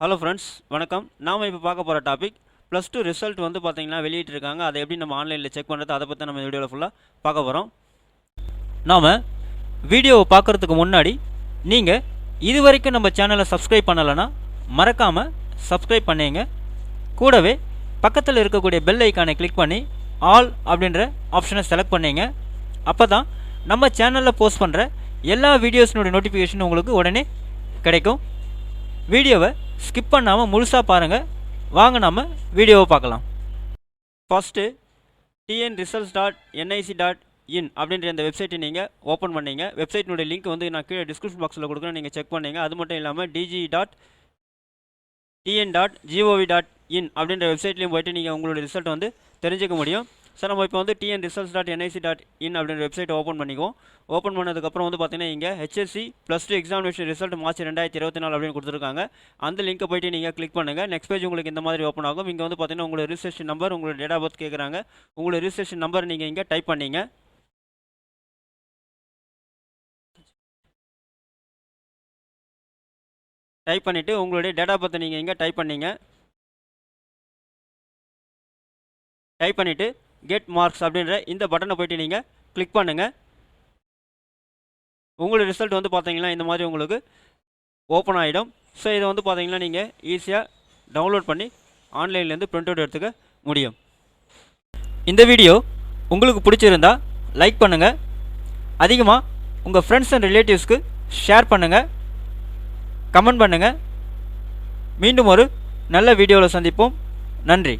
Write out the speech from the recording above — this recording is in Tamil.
ஹலோ ஃப்ரெண்ட்ஸ், வணக்கம். நாம் இப்போ பார்க்க போகிற டாபிக் +2 ரிசல்ட் வந்து பார்த்தீங்கன்னா வெளியிட்டிருக்காங்க. அதை எப்படி நம்ம ஆன்லைனில் செக் பண்ணுறது, அதை பற்றி நம்ம வீடியோவில் ஃபுல்லாக பார்க்க போகிறோம். நாம் வீடியோவை பார்க்குறதுக்கு முன்னாடி நீங்கள் இது வரைக்கும் நம்ம சேனலை சப்ஸ்கிரைப் பண்ணலைன்னா மறக்காமல் சப்ஸ்கிரைப் பண்ணிங்க. கூடவே பக்கத்தில் இருக்கக்கூடிய பெல் ஐக்கானை கிளிக் பண்ணி ஆல் அப்படின்ற ஆப்ஷனை செலக்ட் பண்ணிங்க. அப்போ தான் நம்ம சேனலில் போஸ்ட் பண்ணுற எல்லா வீடியோஸினுடைய நோட்டிஃபிகேஷன் உங்களுக்கு உடனே கிடைக்கும். வீடியோவை ஸ்கிப் பண்ணாமல் முழுசாக பாருங்கள். வாங்க நம்ம வீடியோவை பார்க்கலாம். ஃபஸ்ட்டு tnresults.nic.in அப்படின்ற இந்த வெப்சைட்டை நீங்கள் ஓப்பன் பண்ணிங்க. வெப்சைட்டினுடைய லிங்க் வந்து நான் கீழே டிஸ்கிரிப்ஷன் பாக்ஸில் கொடுக்குறேன், நீங்கள் செக் பண்ணிங்க. அது மட்டும் இல்லாமல் dg.tn.gov.in அப்படின்ற வெப்சைட்லேயும் போய்ட்டு நீங்கள் உங்களுடைய ரிசல்ட் வந்து தெரிஞ்சுக்க முடியும். ஸோ நம்ம இப்போ வந்து tnresults.nic.in அப்படின்ற வெப்சைட் ஓப்பன் பண்ணிக்குவோம். ஓப்பன் பண்ணதுக்கப்புறம் வந்து பார்த்தீங்கன்னா இங்கே HSC +2 எக்ஸாமினேஷன் ரிசல்ட் மார்ச் 2024 அப்படின்னு கொடுத்துருக்காங்க. அந்த லிங்க்கை போய்ட்டு நீங்கள் கிளிக் பண்ணுங்கள். நெக்ஸ்ட் பேஜ் உங்களுக்கு இந்த மாதிரி ஓப்பன் ஆகும். இங்கே வந்து பார்த்தீங்கன்னா உங்களோட ரிஜிஸ்ட்ரேஷன் நம்பர், உங்களோட டேட் ஆஃப் பர்த் கேட்குறாங்க. உங்களோட ரிஜிஸ்ட்ரேஷன் நம்பர் நீங்கள் இங்கே டைப் பண்ணிங்க. டைப் பண்ணிவிட்டு உங்களுடைய டேட் ஆஃப் பர்த்தை நீங்கள் இங்கே டைப் பண்ணிங்க. டைப் பண்ணிவிட்டு கெட் மார்க்ஸ் அப்படின்ற இந்த பட்டனை போய்ட்டு நீங்கள் கிளிக் பண்ணுங்கள். உங்களோட ரிசல்ட் வந்து பார்த்தீங்கன்னா இந்த மாதிரி உங்களுக்கு ஓப்பன் ஆகிடும். ஸோ இதை வந்து பார்த்தீங்கன்னா நீங்கள் ஈஸியாக டவுன்லோட் பண்ணி ஆன்லைன்லேருந்து பிரிண்ட் அவுட் எடுத்துக்க முடியும். இந்த வீடியோ உங்களுக்கு பிடிச்சிருந்தா லைக் பண்ணுங்கள். அதிகமாக உங்கள் ஃப்ரெண்ட்ஸ் அண்ட் ரிலேட்டிவ்ஸ்க்கு ஷேர் பண்ணுங்கள். கமெண்ட் பண்ணுங்கள். மீண்டும் ஒரு நல்ல வீடியோவில் சந்திப்போம். நன்றி.